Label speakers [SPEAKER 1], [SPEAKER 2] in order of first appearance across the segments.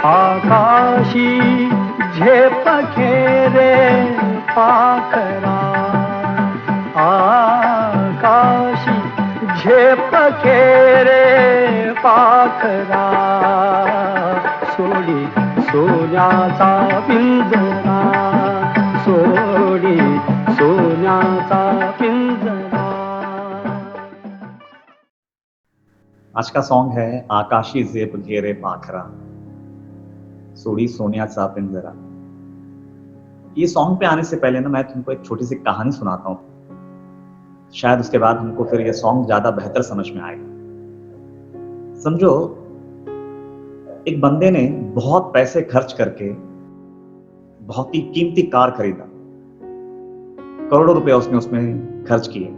[SPEAKER 1] आकाशी झेप घेरे पाखरा, आकाशी झेप घेरे पाखरा, सोडी सोन्याचा पिंजरा, सोडी सोन्याचा पिंजरा।
[SPEAKER 2] आज का सॉन्ग है आकाशी जेब घेरे पाखरा, सोडी सोनियाचा पिंजरा। ये सॉन्ग पे आने से पहले ना मैं तुमको एक छोटी सी कहानी सुनाता हूँ, शायद उसके बाद हमको फिर ये सॉन्ग ज्यादा बेहतर समझ में आएगा। समझो, एक बंदे ने बहुत पैसे खर्च करके बहुत ही कीमती कार खरीदा, करोड़ों रुपए उसने उसमें खर्च किए।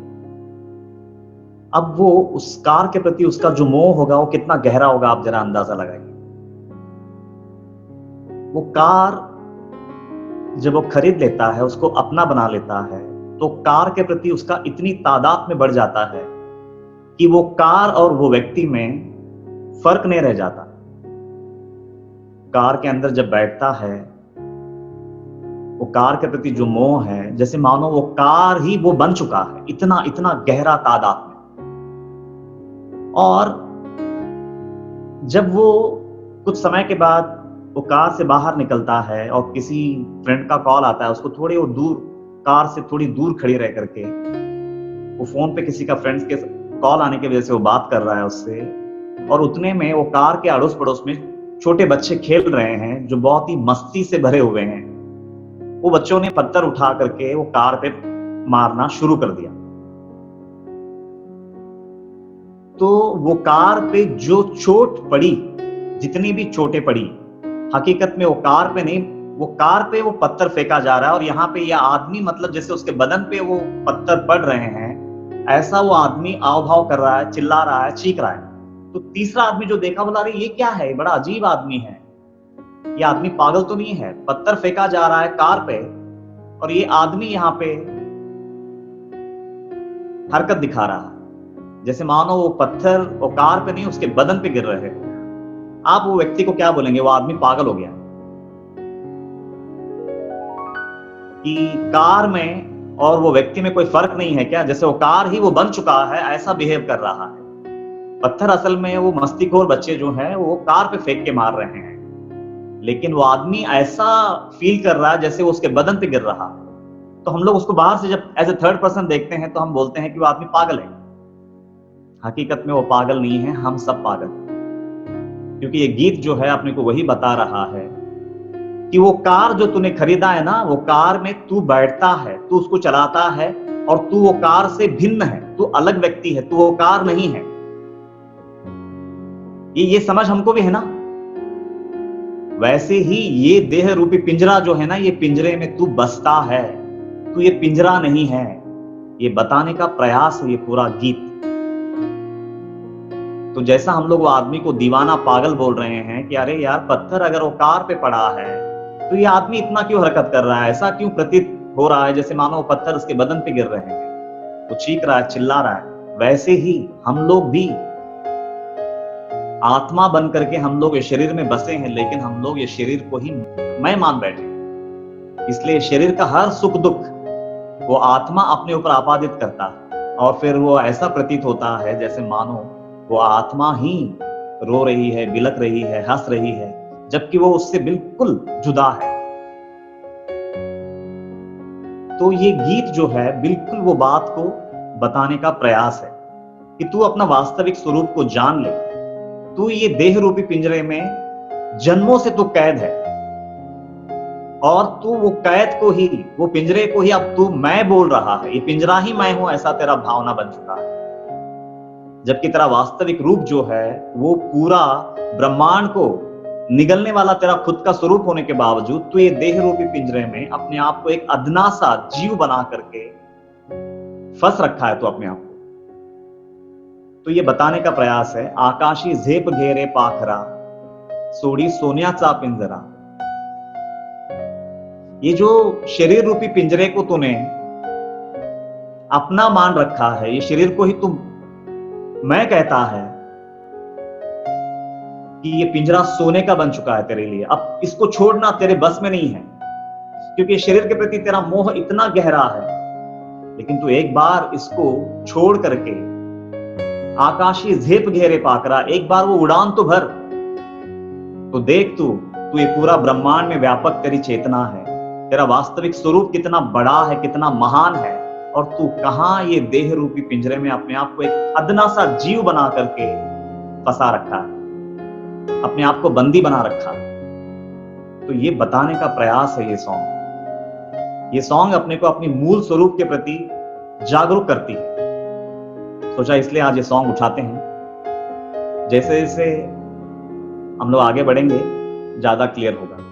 [SPEAKER 2] अब वो उस कार के प्रति उसका जो मोह होगा वो कितना गहरा होगा, आप जरा अंदाजा लगाइए। वो कार जब वो खरीद लेता है, उसको अपना बना लेता है, तो कार के प्रति उसका इतनी तादाद में बढ़ जाता है कि वो कार और वो व्यक्ति में फर्क नहीं रह जाता। कार के अंदर जब बैठता है, वो कार के प्रति जो मोह है, जैसे मानो वो कार ही वो बन चुका है, इतना इतना गहरा तादाद में। और जब वो कुछ समय के बाद वो कार से बाहर निकलता है और किसी फ्रेंड का कॉल आता है, उसको थोड़ी वो दूर, कार से थोड़ी दूर खड़ी रह करके वो फोन पे किसी का फ्रेंड्स के कॉल आने की वजह से वो बात कर रहा है उससे, और उतने में वो कार के अड़ोस पड़ोस में छोटे बच्चे खेल रहे हैं जो बहुत ही मस्ती से भरे हुए हैं। वो बच्चों ने पत्थर उठा करके वो कार पे मारना शुरू कर दिया। तो वो कार पे जो चोट पड़ी, जितनी भी चोटें पड़ी, हकीकत में वो कार पे नहीं, वो कार पे वो पत्थर फेंका जा रहा है, और यहाँ पे यह आदमी, मतलब जैसे उसके बदन पे वो पत्थर पड़ रहे हैं, ऐसा वो आदमी आव भाव कर रहा है, चिल्ला रहा है, चीख रहा है। तो तीसरा आदमी जो देखा, बोला, अरे ये क्या है, बड़ा अजीब आदमी है, ये आदमी पागल तो नहीं है, पत्थर फेंका जा रहा है कार पे और ये आदमी यहाँ पे हरकत दिखा रहा है, जैसे मानो वो पत्थर वो कार पे नहीं, उसके बदन पे गिर रहे हैं। आप वो व्यक्ति को क्या बोलेंगे? वो आदमी पागल हो गया कि कार में और वो व्यक्ति में कोई फर्क नहीं है क्या? जैसे वो कार ही वो बन चुका है, ऐसा बिहेव कर रहा है। पत्थर असल में वो मस्तीखोर बच्चे जो हैं वो कार पे फेंक के मार रहे हैं, लेकिन वो आदमी ऐसा फील कर रहा है जैसे वो उसके बदन पे गिर रहा है। तो हम लोग उसको बाहर से जब एज ए थर्ड पर्सन देखते हैं तो हम बोलते हैं कि वो आदमी पागल है। हकीकत में वो पागल नहीं है, हम सब पागल हैं। क्योंकि ये गीत जो है अपने को वही बता रहा है कि वो कार जो तूने खरीदा है ना, वो कार में तू बैठता है, तू उसको चलाता है, और तू वो कार से भिन्न है, तू अलग व्यक्ति है, तू वो कार नहीं है। ये समझ हमको भी है ना। वैसे ही ये देह रूपी पिंजरा जो है ना, ये पिंजरे में तू बसता है, तू ये पिंजरा नहीं है। ये बताने का प्रयास है ये पूरा गीत। तो जैसा हम लोग वो आदमी को दीवाना पागल बोल रहे हैं कि अरे यार, पत्थर अगर वो कार पे पड़ा है तो ये आदमी इतना क्यों हरकत कर रहा है, ऐसा क्यों प्रतीत हो रहा है जैसे मानो वो पत्थर उसके बदन पे गिर रहे हैं, वो चीख रहा है, चिल्ला रहा है। वैसे ही हम लोग भी आत्मा बन करके हम लोग ये शरीर में बसे हैं, लेकिन हम लोग ये शरीर को ही मैं मान बैठे। इसलिए शरीर का हर सुख दुख वो आत्मा अपने ऊपर आपादित करता है। और फिर वो ऐसा प्रतीत होता है जैसे मानो वो आत्मा ही रो रही है, बिलक रही है, हंस रही है, जबकि वो उससे बिल्कुल जुदा है। तो ये गीत जो है बिल्कुल वो बात को बताने का प्रयास है कि तू अपना वास्तविक स्वरूप को जान ले। तू ये देह रूपी पिंजरे में जन्मों से तू कैद है, और तू वो कैद को ही, वो पिंजरे को ही अब तू मैं बोल रहा है, ये पिंजरा ही मैं हूं, ऐसा तेरा भावना बन चुका है। जबकि तेरा वास्तविक रूप जो है वो पूरा ब्रह्मांड को निगलने वाला तेरा खुद का स्वरूप होने के बावजूद तू ये देह रूपी पिंजरे में अपने आप को एक अदना सा जीव बना करके फंस रखा है तू अपने आप को। तो ये बताने का प्रयास है, आकाशी झेप घेरे पाखरा, सोडी सोन्याचा पिंजरा। ये जो शरीर रूपी पिंजरे को तूने अपना मान रखा है, ये शरीर को ही तू मैं कहता है कि ये पिंजरा सोने का बन चुका है तेरे लिए। अब इसको छोड़ना तेरे बस में नहीं है, क्योंकि शरीर के प्रति तेरा मोह इतना गहरा है। लेकिन तू एक बार इसको छोड़ करके आकाशी झेप घेरे पाकरा, एक बार वो उड़ान तो भर, तो देख तू ये पूरा ब्रह्मांड में व्यापक तेरी चेतना है, तेरा वास्तविक स्वरूप कितना बड़ा है, कितना महान है, और तू कहां ये देह रूपी पिंजरे में अपने आप को एक अदना सा जीव बना करके फंसा रखा है, अपने आप को बंदी बना रखा है। तो ये बताने का प्रयास है ये सॉन्ग। ये सॉन्ग अपने को अपनी मूल स्वरूप के प्रति जागरूक करती है। सोचा इसलिए आज ये सॉन्ग उठाते हैं। जैसे जैसे हम लोग आगे बढ़ेंगे ज्यादा क्लियर होगा।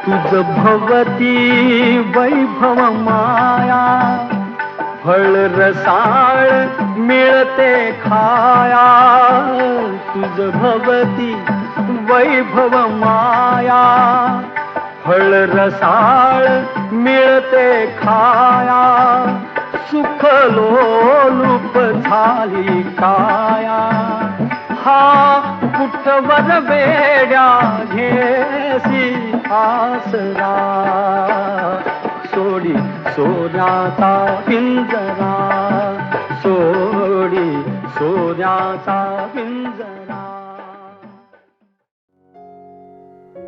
[SPEAKER 1] तुझ भवती वैभव माया, फळ रसाळ मिळते खाया। तुझ भवती वैभव माया, फळ रसाळ मिळते खाया। सुख लोलुप झाली काया, हा कुठवर वेड्या घेसी आसरा। सोडी सोन्याचा पिंजरा, सोडी सोन्याचा पिंजरा।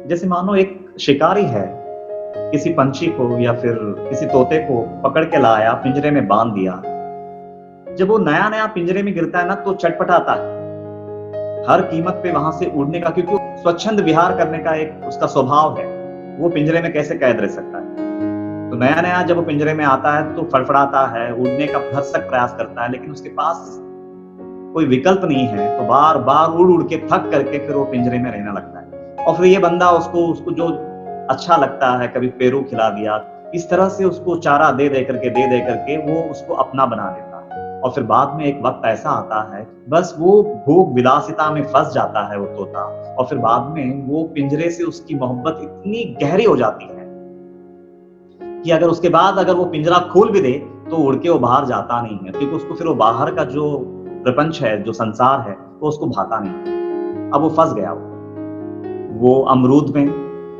[SPEAKER 2] जैसे मानो एक शिकारी है, किसी पंछी को या फिर किसी तोते को पकड़ के लाया, पिंजरे में बांध दिया। जब वो नया नया पिंजरे में गिरता है ना, तो चटपटाता है हर कीमत पे वहां से उड़ने का, क्योंकि स्वच्छंद विहार करने का एक उसका स्वभाव है। वो पिंजरे में कैसे कैद रह सकता है? तो नया नया जब वो पिंजरे में आता है तो फड़फड़ाता है, उड़ने का भरसक प्रयास करता है, लेकिन उसके पास कोई विकल्प नहीं है। तो बार बार उड़ उड़ के थक करके फिर वो पिंजरे में रहने लगता है। और फिर ये बंदा उसको जो अच्छा लगता है, कभी पेरू खिला दिया, इस तरह से उसको चारा दे दे करके वो उसको अपना बना लेता है। और फिर बाद में एक वक्त ऐसा आता है, बस वो भोग विलासिता में फंस जाता है वो तोता, और फिर बाद में वो पिंजरे से उसकी मोहब्बत इतनी गहरी हो जाती है कि अगर उसके बाद अगर वो पिंजरा खोल भी दे तो उड़ के वो बाहर जाता नहीं है, क्योंकि उसको फिर वो बाहर का जो प्रपंच है, जो संसार है, वो उसको भाता नहीं। अब वो फंस गया। वो अमरूद में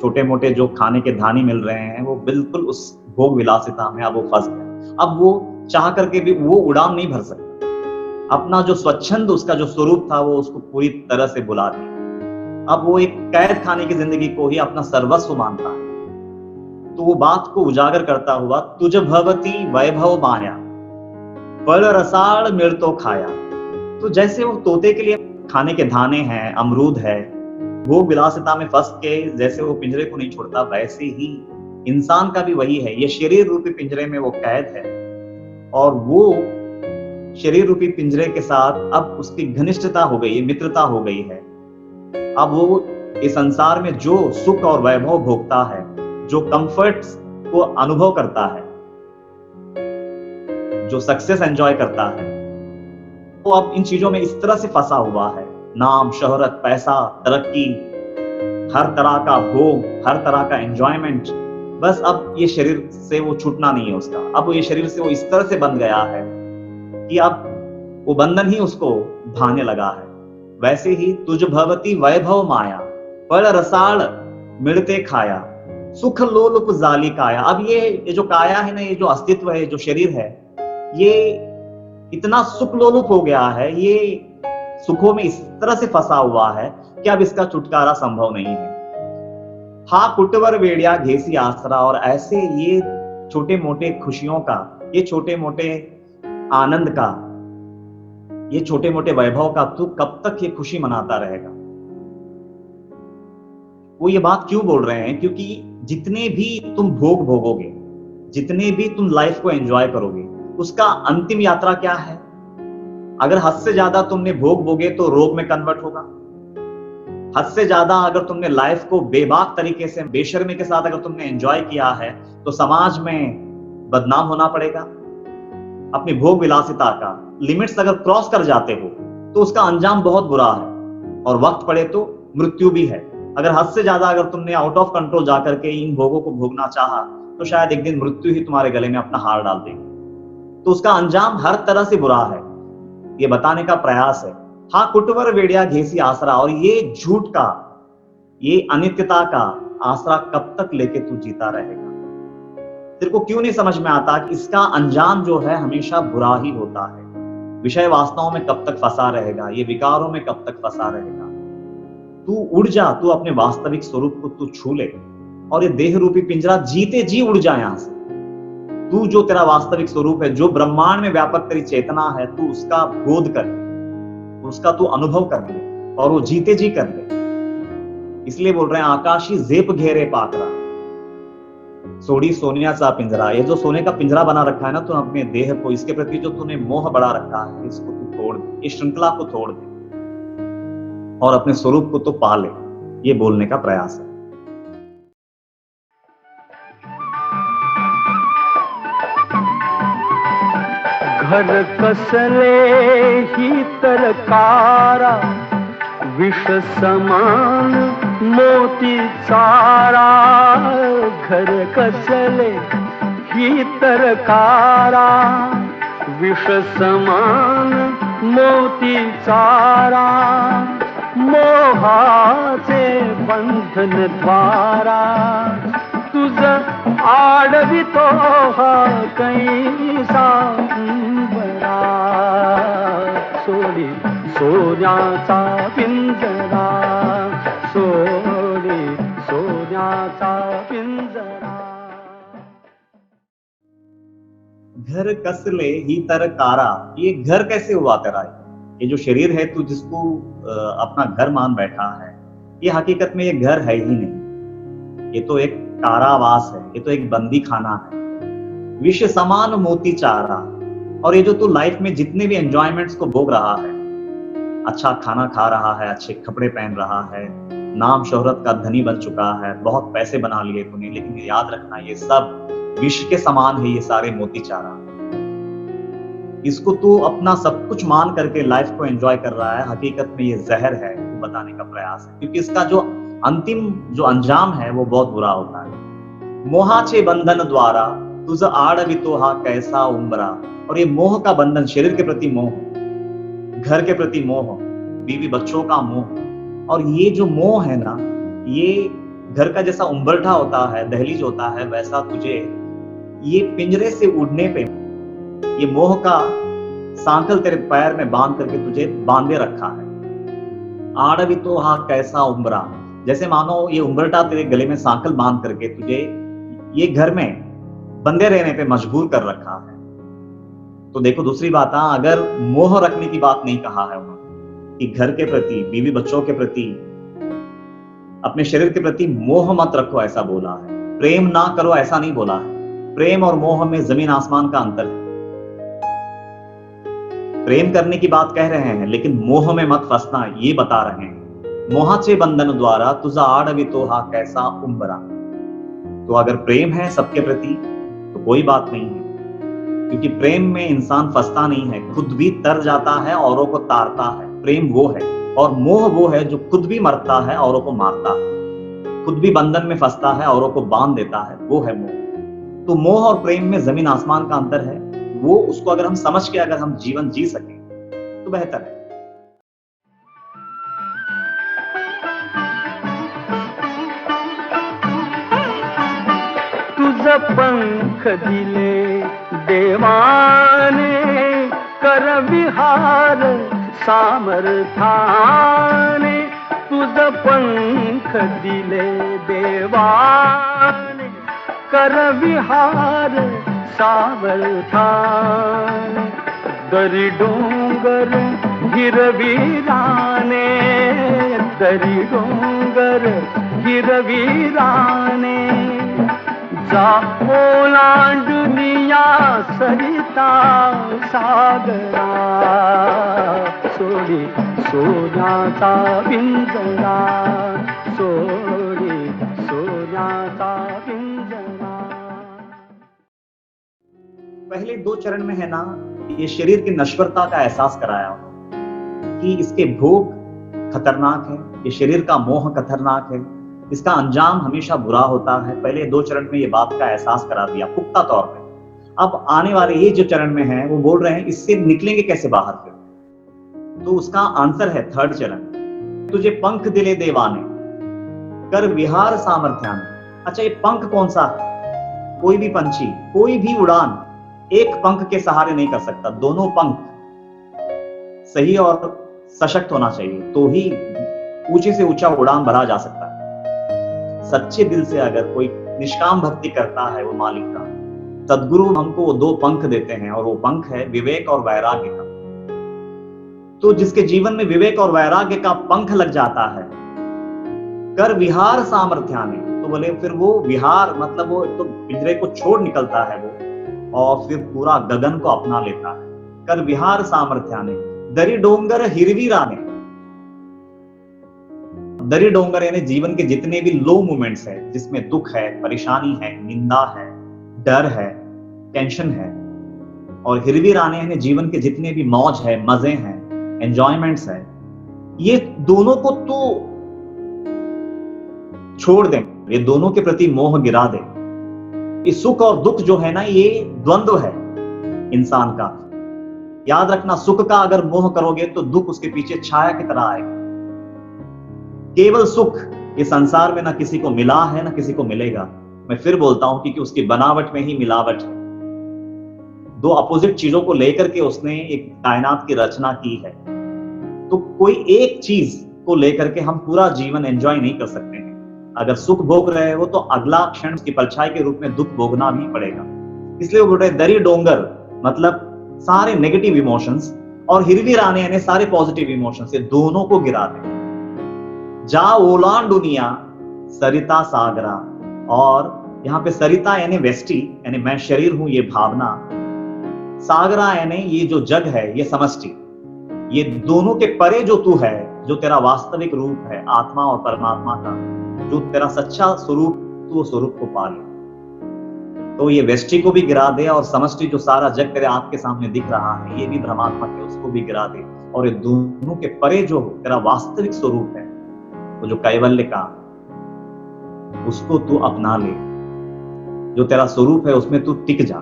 [SPEAKER 2] छोटे मोटे जो खाने के धानी मिल रहे हैं, वो बिल्कुल उस भोग विलासिता में अब वो फंस गया। अब वो चाह करके भी वो उड़ान नहीं भर सकता। अपना जो स्वच्छंद उसका जो स्वरूप था वो उसको पूरी तरह से बुला दिया। अब वो एक कैद खाने की जिंदगी को ही अपना सर्वस्व मानता है। तो वो बात को उजागर करता हुआ, तुझ भवती वैभव माया, फल रसाल मिलतो खाया। तो जैसे वो तोते के लिए खाने के दाने हैं, अमरूद है, भोग विलासिता में फंस के जैसे वो पिंजरे को नहीं छोड़ता, वैसे ही इंसान का भी वही है। ये शरीर रूपी पिंजरे में वो कैद है, और वो शरीर रूपी पिंजरे के साथ अब उसकी घनिष्ठता हो गई है, मित्रता हो गई है। अब वो इस संसार में जो सुख और वैभव भोगता है, जो कंफर्ट को अनुभव करता है, जो सक्सेस एंजॉय करता है, वो अब इन चीजों में इस तरह से फंसा हुआ है। नाम, शोहरत, पैसा, तरक्की, हर तरह का भोग, हर तरह का एंजॉयमेंट, बस अब ये शरीर से वो छूटना नहीं है उसका। अब ये शरीर से वो इस तरह से बंध गया है कि अब वो बंधन ही उसको भाने लगा है। वैसे ही तुझ भवती वैभव माया, फल रसाल मिलते खाया। सुख लोलुप जाली काया। अब ये जो काया है ना, ये जो अस्तित्व है, जो शरीर है, ये इतना सुख लोलुप हो गया है, ये सुखों में इस तरह से फंसा हुआ है कि अब इसका छुटकारा संभव नहीं है। हा कुटवर वेड़िया घेसी आसरा। और ऐसे ये छोटे मोटे खुशियों का, ये छोटे मोटे आनंद का, ये छोटे मोटे वैभव का तू कब तक ये खुशी मनाता रहेगा? वो ये बात क्यों बोल रहे हैं? क्योंकि जितने भी तुम भोग भोगोगे, जितने भी तुम लाइफ को एंजॉय करोगे, उसका अंतिम यात्रा क्या है? अगर हद से ज्यादा तुमने भोग भोगे तो रोग में कन्वर्ट होगा। हद से ज्यादा अगर तुमने लाइफ को बेबाक तरीके से, बेशर्मी के साथ अगर तुमने एंजॉय किया है, तो समाज में बदनाम होना पड़ेगा। अपनी भोग विलासिता का लिमिट्स अगर क्रॉस कर जाते हो तो उसका अंजाम बहुत बुरा है, और वक्त पड़े तो मृत्यु भी है। अगर हद से ज्यादा अगर तुमने आउट ऑफ कंट्रोल जाकर के इन भोगों को भोगना चाहा, तो शायद एक दिन मृत्यु ही तुम्हारे गले में अपना हार डाल देगी। तो उसका अंजाम हर तरह से बुरा है, ये बताने का प्रयास है। हाँ कुटवर वेड़िया घेसी आसरा। और ये झूठ का, ये अनित्यता का आसरा कब तक लेके तू जीता रहेगा? तेरे को क्यों नहीं समझ में आता कि इसका अंजाम जो है हमेशा बुरा ही होता है? विषय वासनाओं में कब तक फंसा रहेगा? ये विकारों में कब तक फंसा रहेगा? तू उड़ जा, तू अपने वास्तविक स्वरूप को तू छू ले, और ये देह रूपी पिंजरा जीते जी उड़ जा यहां से। तू जो तेरा वास्तविक स्वरूप है, जो ब्रह्मांड में व्यापक तेरी चेतना है, तू उसका बोध कर ले, उसका तू अनुभव कर ले, और वो जीते जी कर ले। इसलिए बोल रहे हैं आकाशी जेप घेरे पाकरा, सोडी सोनिया सा पिंजरा। ये जो सोने का पिंजरा बना रखा है ना, तू अपने देह को, इसके प्रति जो तूने मोह बढ़ा रखा है, इसको तू तोड़ दे, इस श्रृंखला को तोड़ दे, और अपने स्वरूप को तो पा ले। ये बोलने का प्रयास है।
[SPEAKER 1] घर कसले ही तरकारा, विष समान मोती चारा। घर कसले ही तरकारा, विष समान मोती चारा। मोहाचे बंधन द्वारा, तुझ आडवितो हा कैसा उंबरा। सोडी सोन्याचा पिंजरा, सोडी सोन्याचा पिंजरा।
[SPEAKER 2] घर कसले ही तरकारा। ये घर कैसे हुआ तेरा? ये जो शरीर है तू जिसको अपना घर मान बैठा है, ये हकीकत में ये घर है ही नहीं। ये तो एक कारावास है, ये तो एक बंदी खाना है। विष समान मोती चारा। और ये जो तू लाइफ में जितने भी एंजॉयमेंट्स को भोग रहा है, अच्छा खाना खा रहा है, अच्छे कपड़े पहन रहा है, नाम शोहरत का धनी बन चुका है, बहुत पैसे बना लिए तूने, लेकिन याद रखना ये सब विष के समान है, ये सारे मोती चारा। इसको तू अपना सब कुछ मान करके लाइफ को एंजॉय कर रहा है, हकीकत में ये जहर है, वो बताने का प्रयास है। क्योंकि इसका जो अंतिम जो अंजाम है वो बहुत बुरा होता है। मोहाचे बंधन द्वारा तुझ आड़वितो हा कैसा उम्रा। और ये मोह का बंधन, शरीर के प्रति मोह, घर के प्रति मोह, बीवी बच्चों का मोह, और ये जो मोह है ना, ये घर का जैसा उम्बरठा होता है, दहलीज होता है, वैसा तुझे ये पिंजरे से उड़ने पे ये मोह का सांकल तेरे पैर में बांध करके तुझे बांधे रखा है। आड़वितो हा कैसा उम्रा। जैसे मानो ये उम्बरटा तेरे गले में सांकल बांध करके तुझे ये घर में बंधे रहने पे मजबूर कर रखा है। तो देखो दूसरी बात, अगर मोह रखने की बात नहीं कहा है उन्होंने कि घर के प्रति, बीवी बच्चों के प्रति, अपने शरीर के प्रति मोह मत रखो, ऐसा बोला है। प्रेम ना करो, ऐसा नहीं बोला है। प्रेम और मोह में जमीन आसमान का अंतर है। प्रेम करने की बात कह रहे हैं, लेकिन मोह में मत फंसना, ये बता रहे हैं। मोहाचे बंधन द्वारा तुझा आड़वितो हा कैसा उम्बरा। तो अगर प्रेम है सबके प्रति तो कोई बात नहीं है, क्योंकि प्रेम में इंसान फंसता नहीं है, खुद भी तर जाता है, औरों को तारता है। प्रेम वो है, और मोह वो है जो खुद भी मरता है, औरों को मारता है, खुद भी बंधन में फंसता है, औरों को बांध देता है, वो है मोह। तो मोह और प्रेम में जमीन आसमान का अंतर है। वो उसको अगर हम समझ के अगर हम जीवन जी सकें तो बेहतर है।
[SPEAKER 1] तुझ पंख दिले देवाने कर विहार सामर्थ्याने तुझ पंख दिले देवाने कर विहार सामर्थ्याने दरी डोंगर हिरवीराने दरी डोंगर हिरवीराने जा ओलांडुनिया सरिता सागरा सोडी सोन्याचा पिंजरा सोडी सोन्याचा पिंजरा।
[SPEAKER 2] पहले 2 चरण में है ना, ये शरीर की नश्वरता का एहसास कराया उन्होंने कि इसके भोग खतरनाक है, ये शरीर का मोह खतरनाक है, इसका अंजाम हमेशा बुरा होता है। पहले 2 चरण में ये बात का एहसास करा दिया पुख्ता तौर पे। अब आने वाले ये जो चरण में है वो बोल रहे हैं इससे निकलेंगे कैसे बाहर फिर। तो उसका आंसर है 3rd चरण, तुझे पंख दिले देवाने कर विहार सामर्थ्याने। अच्छा, ये पंख कौन सा है? कोई भी पंछी, कोई भी उड़ान एक पंख के सहारे नहीं कर सकता, दोनों पंख सही और सशक्त होना चाहिए तो ही ऊंचे से ऊंचा उड़ान भरा जा सकता है। सच्चे दिल से अगर कोई निष्काम भक्ति करता है वो मालिक का, सद्गुरु हमको वो 2 पंख देते हैं और वो पंख है विवेक और वैराग्य का। तो जिसके जीवन में विवेक और वैराग्य का पंख लग जाता है, कर विहार सामर्थ्याने, तो बोले फिर वो विहार मतलब वो तो पिंजरे को छोड़ निकलता है वो और फिर पूरा गगन को अपना लेता है। कर विहार सामर्थ्याने दरी डोंगर हिरवीराने। दरी डोंगर यानी जीवन के जितने भी लो मोमेंट्स है, जिसमें दुख है, परेशानी है, निंदा है, डर है, टेंशन है, और हिरवीराने यानी जीवन के जितने भी मौज है, मजे हैं, एंजॉयमेंट्स है, ये दोनों को तो छोड़ दें, ये दोनों के प्रति मोह गिरा दे। ये सुख और दुख जो है ना, ये द्वंद्व है इंसान का। याद रखना, सुख का अगर मोह करोगे तो दुख उसके पीछे छाया की तरह आएगा। केवल सुख इस संसार में ना किसी को मिला है ना किसी को मिलेगा। मैं फिर बोलता हूं क्योंकि उसकी बनावट में ही मिलावट है। 2 अपोजिट चीजों को लेकर के उसने एक कायनात की रचना की है। तो कोई एक चीज को लेकर के हम पूरा जीवन एंजॉय नहीं कर सकते हैं। अगर सुख भोग रहे हो तो अगला क्षण उसकी परछाई के रूप में दुख भोगना भी पड़ेगा। इसलिए वो बोल रहे दरी डोंगर मतलब सारे नेगेटिव इमोशंस और हिरवीराने यानी सारे पॉजिटिव इमोशंस, ये दोनों को गिरा दे। जा ओलान दुनिया सरिता सागरा, और यहाँ पे सरिता यानी वेष्टि यानी मैं शरीर हूं, ये भावना, सागरा यानी ये जो जग है ये समष्टि, ये दोनों के परे जो तू है, जो तेरा वास्तविक रूप है आत्मा और परमात्मा का, जो तेरा सच्चा स्वरूप, तू वो स्वरूप को पा ले। तो ये वेष्टि को भी गिरा दे और समष्टि जो सारा जग तेरे आंख के सामने दिख रहा है ये भी ब्रह्मात्मा है, उसको भी गिरा दे। और ये दोनों के परे जो तेरा वास्तविक स्वरूप है, वो जो कैवल्य का, उसको तू अपना ले। जो तेरा स्वरूप है उसमें तू टिक जा,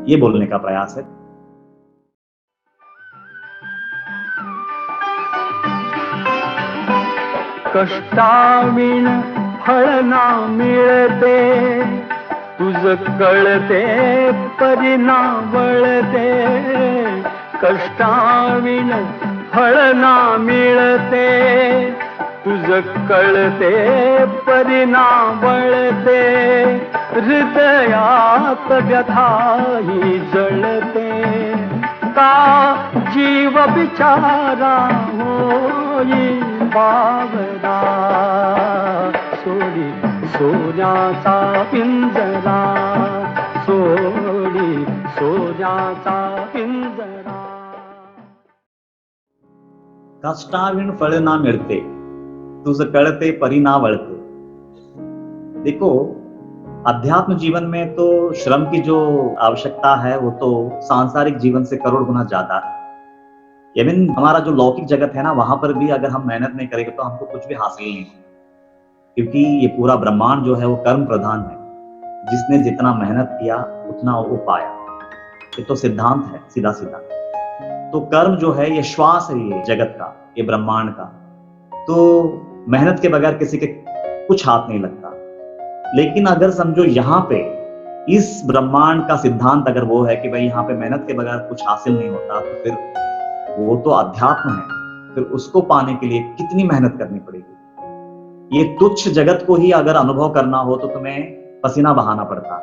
[SPEAKER 2] ये बोलने का प्रयास है।
[SPEAKER 1] कष्टाविण फळ ना मिळते, तुझ कळते परिणा वळते। कष्टाविण फळ ना मिळते, तुझ कळते परिणा वळते। हृदयात व्यथाही जळते, का जीव बिचारा होई बावरा। सोडी सोन्याचा पिंजरा, सोडी सोन्याचा पिंजरा।
[SPEAKER 2] कष्टाविण फळ ना मिळते, तुझ कळते परिणा वळते। देखो, अध्यात्म जीवन में तो श्रम की जो आवश्यकता है वो तो सांसारिक जीवन से करोड़ गुना ज्यादा है। इवन हमारा जो लौकिक जगत है ना, वहां पर भी अगर हम मेहनत नहीं करेंगे तो हमको कुछ भी हासिल नहीं होगा, क्योंकि ये पूरा ब्रह्मांड जो है वो कर्म प्रधान है। जिसने जितना मेहनत किया उतना वो पाया, ये तो सिद्धांत है सीधा सीधा। तो कर्म जो है ये श्वास है, ये जगत का, ये ब्रह्मांड का। तो मेहनत के बगैर किसी के कुछ हाथ नहीं लगता। लेकिन अगर समझो यहाँ पे इस ब्रह्मांड का सिद्धांत अगर वो है कि भाई यहाँ पे मेहनत के बगैर कुछ हासिल नहीं होता, तो फिर वो तो अध्यात्म है। फिर उसको पाने के लिए कितनी मेहनत करनी पड़ेगी। ये तुच्छ जगत को ही अगर अनुभव करना हो तो तुम्हें पसीना बहाना पड़ता है।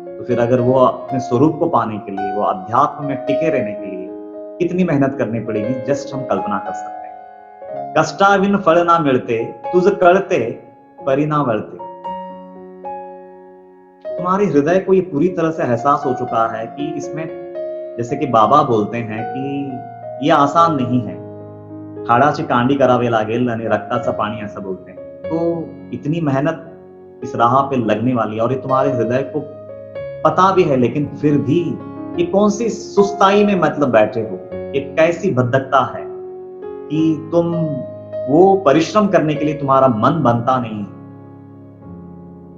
[SPEAKER 2] तो फिर अगर वो अपने स्वरूप को पाने के लिए, वो अध्यात्म में टिके रहने के लिए कितनी मेहनत करनी पड़ेगी, जस्ट हम कल्पना कर सकते हैं। कष्टाविन फल ना मिलते, तुझ कळते परि ना वळते। तुम्हारे हृदय को ये पूरी तरह से एहसास हो चुका है कि इसमें, जैसे कि बाबा बोलते हैं कि ये आसान नहीं है, हाडाची कांडी करावे लागेल आणि रक्ताचा पाणी, ऐसा बोलते हैं। तो इतनी मेहनत इस राह पे लगने वाली है और ये तुम्हारे हृदय को पता भी है, लेकिन फिर भी ये कौन सी सुस्ताई में मतलब बैठे हो, ये कैसी बद्धकता है कि तुम वो परिश्रम करने के लिए तुम्हारा मन बनता नहीं है।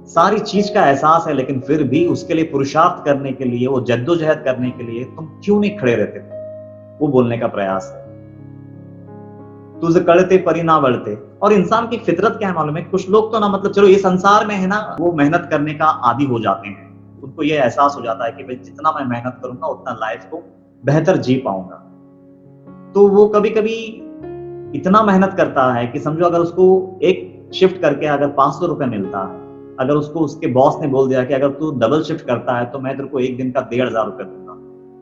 [SPEAKER 2] सारी चीज का एहसास है, लेकिन फिर भी उसके लिए पुरुषार्थ करने के लिए, वो जद्दोजहद करने के लिए तुम क्यों नहीं खड़े रहते थे, वो बोलने का प्रयास है। तुझ कळते परि ना वळते। और इंसान की फितरत क्या है मालूम है, कुछ लोग तो ना मतलब चलो ये संसार में है ना, वो मेहनत करने का आदी हो जाते हैं। उनको ये एहसास हो जाता है कि भाई जितना मैं मेहनत करूंगा उतना लाइफ को बेहतर जी पाऊंगा। तो वो कभी कभी इतना मेहनत करता है कि समझो अगर उसको एक शिफ्ट करके अगर 500 रुपए मिलता है, अगर उसको उसके बॉस ने बोल दिया कि अगर तू डबल शिफ्ट करता है तो मैं तेरे को एक दिन का 1500 रुपए दूंगा,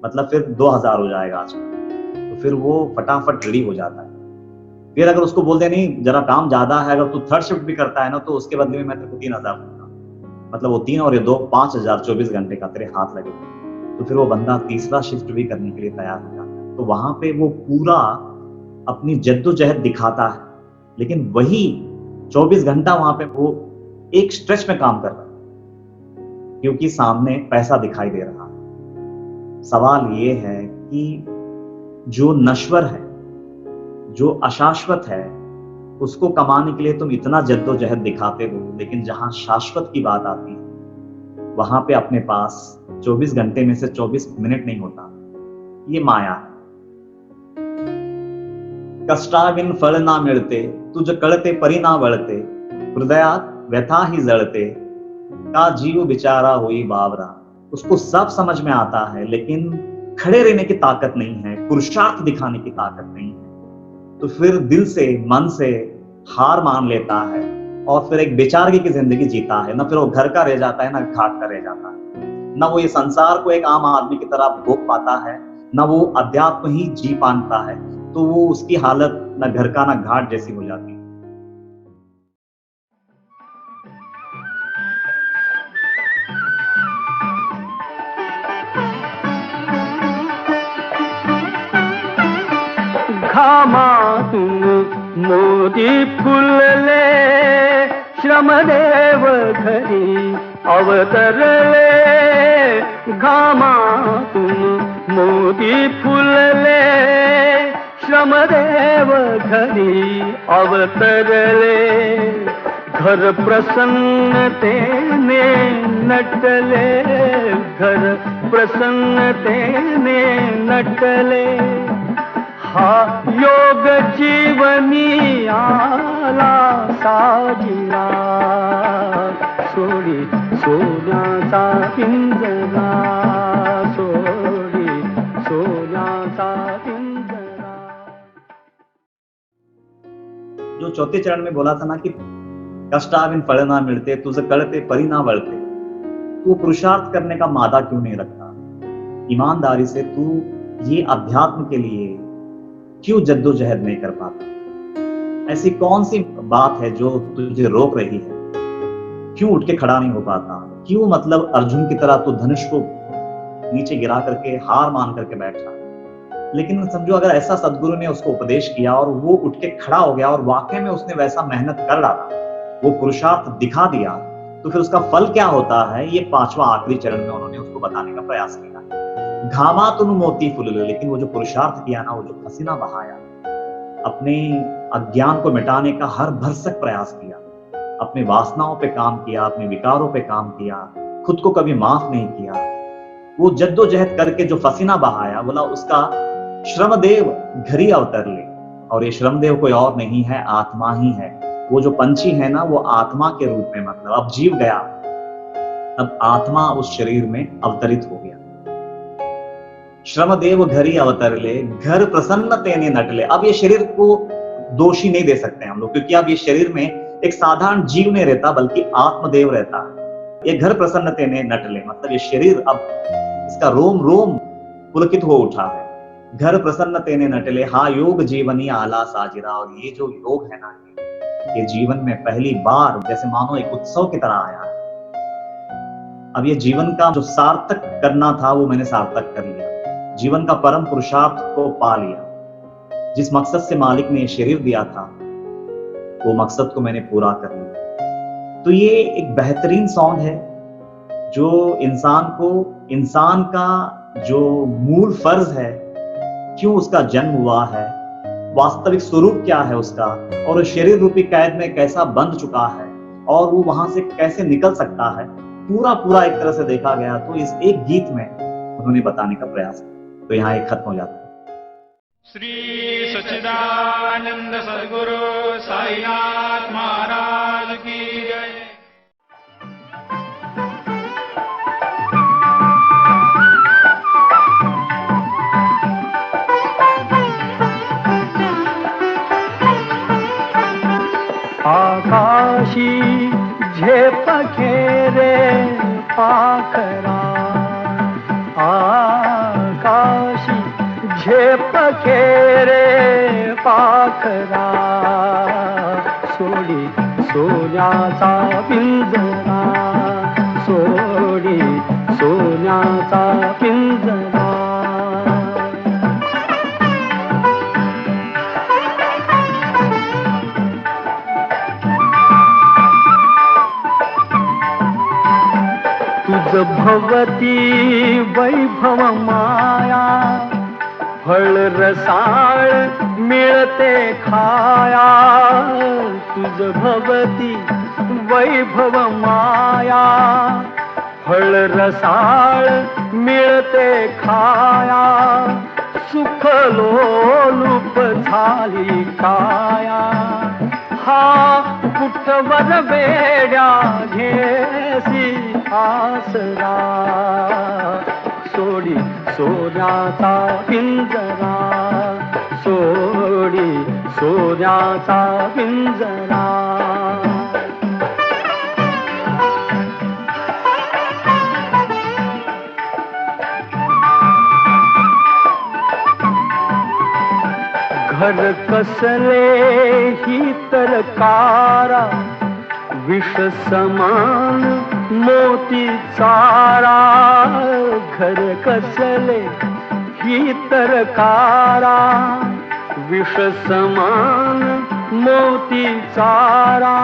[SPEAKER 2] मतलब फिर 2000 हो जाएगा आज का, तो फिर वो फटाफट रेडी हो जाता है। फिर अगर उसको बोल दे नहीं जरा काम ज्यादा है, अगर तू थर्ड शिफ्ट भी करता है ना तो उसके बदले में मैं तेरे को 3000 दूंगा, मतलब वो 3 और ये 2 5000 24 घंटे का तेरे हाथ लगेगा। तो फिर वो बंदा तीसरा शिफ्ट भी करने के लिए तैयार हो जाता है। तो वहां पे वो पूरा अपनी जद्दोजहद दिखाता है, लेकिन वही 24 घंटा वहां पे वो एक स्ट्रेच में काम कर रहा है, क्योंकि सामने पैसा दिखाई दे रहा है। सवाल ये है कि जो नश्वर है, जो अशाश्वत है, उसको कमाने के लिए तुम इतना जद्दोजहद दिखाते हो, लेकिन जहां शाश्वत की बात आती है वहां पे अपने पास 24 घंटे में से 24 मिनट नहीं होता। ये माया है। कष्टाविन फल ना मिळते, तुझ कळते परि ना वळते, हृदयात व्यथा ही जळते, का जीव बिचारा होई बावरा। उसको सब समझ में आता है, लेकिन खड़े रहने की ताकत नहीं है, पुरुषार्थ दिखाने की ताकत नहीं है। तो फिर दिल से, मन से हार मान लेता है और फिर एक बेचारगी की जिंदगी जीता है। ना फिर वो घर का रह जाता है, ना घाट का रह जाता है, ना वो ये संसार को एक आम आदमी की तरह भोग पाता है, ना वो अध्यात्म ही जी पाता है। तो वो उसकी हालत ना घर का ना घाट जैसी हो जाती है।
[SPEAKER 1] घामातून मोती फुलले, श्रमदेव घरी अवतरले। घामातून मोती फुलले, श्रमदेव घरी अवतरले। घर प्रसन्नतेने नटले, घर प्रसन्नतेने नटले। हा योग जीवनी आला साजिला, सोडी सोन्याचा पिंजरा, सोडी सोन्याचा पिंजरा।
[SPEAKER 2] जो चौथे चरण में बोला था ना कि कष्टाविन फल ना मिलते, तुझ कळते परि ना वळते, तू पुरुषार्थ करने का मादा क्यों नहीं रखता? ईमानदारी से तू ये अध्यात्म के लिए क्यों जद्दोजहद नहीं कर पाता? ऐसी कौन सी बात है जो तुझे रोक रही है? क्यों उठ के खड़ा नहीं हो पाता? क्यों मतलब अर्जुन की तरह तू धनुष को नीचे गिरा करके हार मान करके बैठा? लेकिन समझो अगर ऐसा सदगुरु ने उसको उपदेश किया और वो उठ के खड़ा हो गया और वाकई में उसने वैसा मेहनत कर डाला, वो पुरुषार्थ दिखा दिया, तो फिर उसका फल क्या होता है, ये 5वां आखिरी चरण में उन्होंने उसको बताने का प्रयास किया। घामातुन मोती फुलले, लेकिन वो जो पुरुषार्थ किया ना, वो जो पसीना बहाया, अपने अज्ञान को मिटाने का हर भरसक प्रयास किया, अपने वासनाओं पे काम किया, अपने विकारों पे काम किया, खुद को कभी माफ नहीं किया, वो जद्दोजहद करके जो पसीना बहाया, बोला उसका श्रमदेव घरी अवतर ले। और ये श्रमदेव कोई और नहीं है, आत्मा ही है। वो जो पंछी है ना, वो आत्मा के रूप में, मतलब अब जीव गया, अब आत्मा उस शरीर में अवतरित हो गया। श्रमदेव घरी अवतरले, घर प्रसन्न तेने नटले। अब ये शरीर को दोषी नहीं दे सकते हम लोग, क्योंकि अब ये शरीर में एक साधारण जीव नहीं रहता, बल्कि आत्मदेव रहता है। ये घर प्रसन्न तेने नटले, मतलब ये शरीर अब इसका रोम रोम पुलकित हो उठा है। घर प्रसन्न तेने नटले, हा योग जीवनी आला साजिरा। और ये जो योग है ना, ये जीवन में पहली बार जैसे मानो एक उत्सव की तरह आया है। अब ये जीवन का जो सार्थक करना था वो मैंने सार्थक कर लिया, जीवन का परम पुरुषार्थ को पा लिया। जिस मकसद से मालिक ने ये शरीर दिया था, वो मकसद को मैंने पूरा कर लिया। तो ये एक बेहतरीन सॉन्ग है जो इंसान का जो मूल फर्ज है, क्यों उसका जन्म हुआ है, वास्तविक स्वरूप क्या है उसका, और वो शरीर रूपी कैद में कैसा बंध चुका है और वो वहां से कैसे निकल सकता है, पूरा एक तरह से देखा गया तो इस एक गीत में उन्होंने बताने का प्रयास किया। तो यहाँ एक खत्म हो जाता है।
[SPEAKER 3] श्री सच्चिदानंद सद्गुरु साईनाथ महाराज की जय।
[SPEAKER 1] आकाशी झेप खेरे पाखरा, आकाशी झेप खेरे पाखरा, सोडी सोन्याचा पिंजरा, सोडी सोन्याचा पिंजरा। तुझ भवती वैभव माया, फळ रसाळ मिळते खाया। तुझ भवती वैभव माया, फळ रसाळ मिळते खाया। सुख लोलुप झाली काया, हा कुठवर वेड्या घेसी आसरा। सोडी सोन्याचा पिंजरा, सोडी सोन्याचा पिंजरा। घर कसले ही तरकारा, विष समान मोती चारा। घर कसले ही तरकारा, विष समान मोती चारा।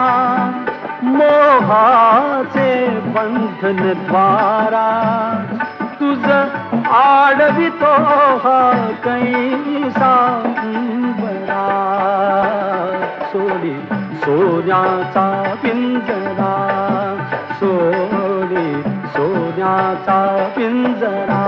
[SPEAKER 1] मोहाचे बंधन द्वारा, तुझ आडवितो हा कैसा बरा। सोडी सोन्याचा पिंजरा, सोडी सोन्याचा पिंजरा।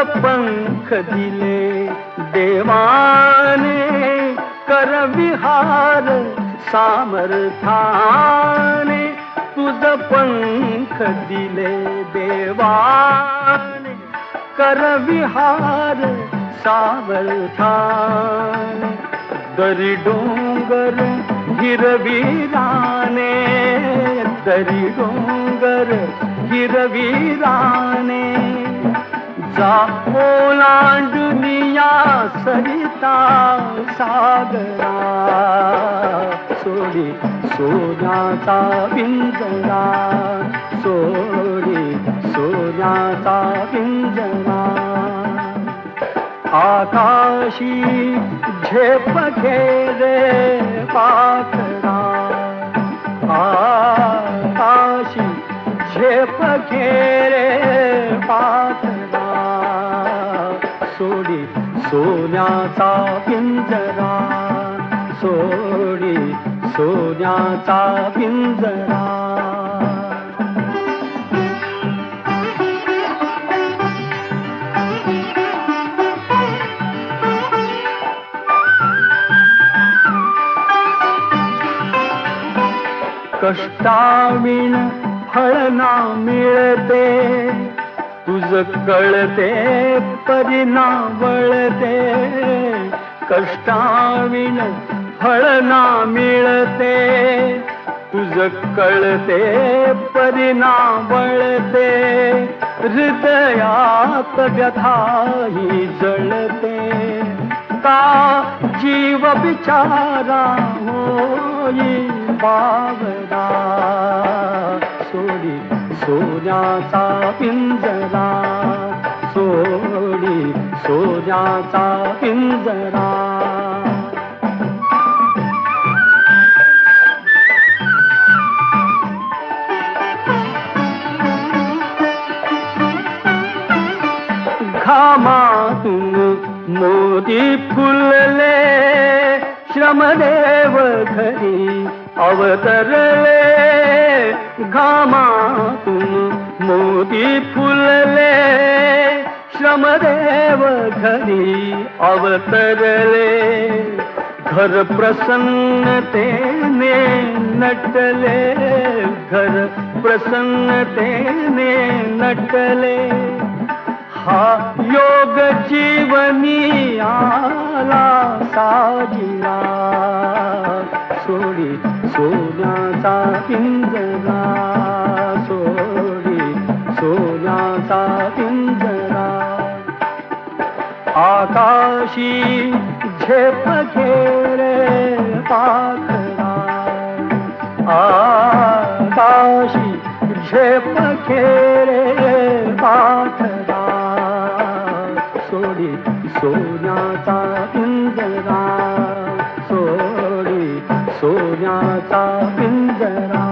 [SPEAKER 1] पंख दिले देवाने, कर विहार सामर्थाने। तुझ पंख दिले देवाने, कर विहार सामर्थाने। दरी डोंगर हिरवीराने, दरी डोंगर हिरवीराने। जा ओलांडुनिया सरिता सागरा, सोडी सोन्याचा पिंजरा, सोडी सोन्याचा पिंजरा। आकाशी झेप घेरे पाखरा, आकाशी झेप घेरे पाखरा। सोडी सोन्याचा पिंजरा, सोडी सोन्याचा पिंजरा. कष्टाविण फळ ना मिळते, तुझ कळते परिणा वळते. कष्टाविण फळ ना मिळते, तुझ कळते परिणा वळते. हृदयात व्यथाही जळते, का जीव बिचारा होई बावरा. सोडी सोन्याचा पिंजरा, सोडी सोन्याचा पिंजरा. घामातून मोती फुलले, श्रमदेव घरी अवतरले. घामातून मोती फुलले, श्रमदेव घरी अवतरले. घर प्रसन्नतेने नटले, घर प्रसन्नतेने नटले. हा योग जीवनी आला साजिला, सोडी सोन्याचा पिंजरा. सोडी सोन्याचा पिंजरा. आकाशी झेप घेरे पाखरा, आकाशी झेप घेरे पाखरा. सोडी सोन्याचा पिंजरा, सोडी सोन्याचा पिंजरा.